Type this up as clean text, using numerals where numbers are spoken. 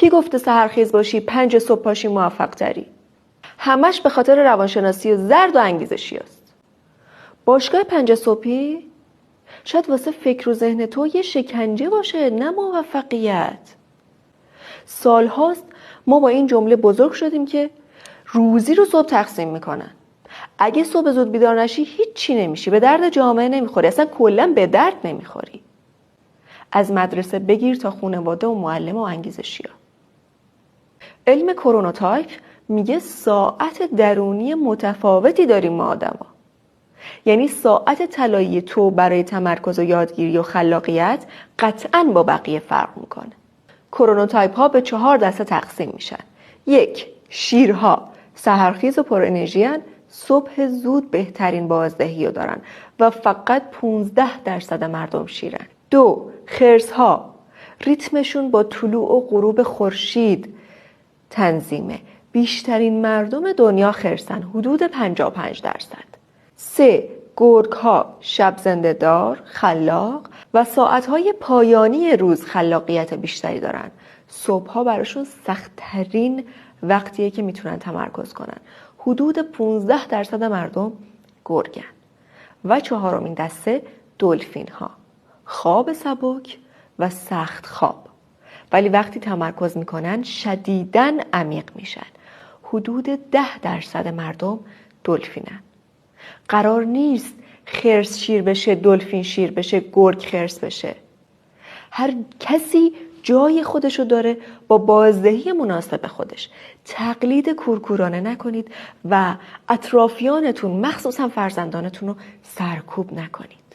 کی گفته سحرخیز باشی 5 صبح پاشی موفق تری؟ همش به خاطر روانشناسی و زرد و انگیزشی است. باشگاه 5 صبحی شاید واسه فکر و ذهن تو یه شکنجه باشه، نه موفقیت. سالهاست ما با این جمله بزرگ شدیم که روزی رو صبح تقسیم میکنن. اگه صبح زود بیدار نشی هیچی نمیشی، به درد جامعه نمیخوری، اصلا کلا به درد نمیخوری. از مدرسه بگیر تا خانواده و معلم و انگیزشی‌ها. علم کرونوتایپ میگه ساعت درونی متفاوتی داریم ما آدما. یعنی ساعت طلایی تو برای تمرکز و یادگیری و خلاقیت قطعاً با بقیه فرق میکنه. کرونوتایپ ها به 4 دسته تقسیم میشن. 1. شیرها سحرخیز و پر انرژی ان، صبح زود بهترین بازدهی رو دارن و فقط 15% مردم شیرن. 2. خرس‌ها ریتمشون با طلوع و غروب خورشید تنظیمه، بیشترین مردم دنیا خرسن، حدود 55%. 3. گرگ‌ها شب زنده دار، خلاق و ساعت‌های پایانی روز خلاقیت بیشتری دارن. صبح‌ها براشون سخت‌ترین وقتیه که میتونن تمرکز کنن. حدود 15% مردم گرگن. و 4مین دسته دلفین‌ها، خواب سبک و سخت خواب، ولی وقتی تمرکز میکنن شدیداً عمیق میشن. حدود 10% مردم دلفینن. قرار نیست خرس شیر بشه، دلفین شیر بشه، گرگ خرس بشه. هر کسی جای خودشو داره با بازدهی مناسب خودش. تقلید کورکورانه نکنید و اطرافیانتون مخصوصا فرزندانتون رو سرکوب نکنید.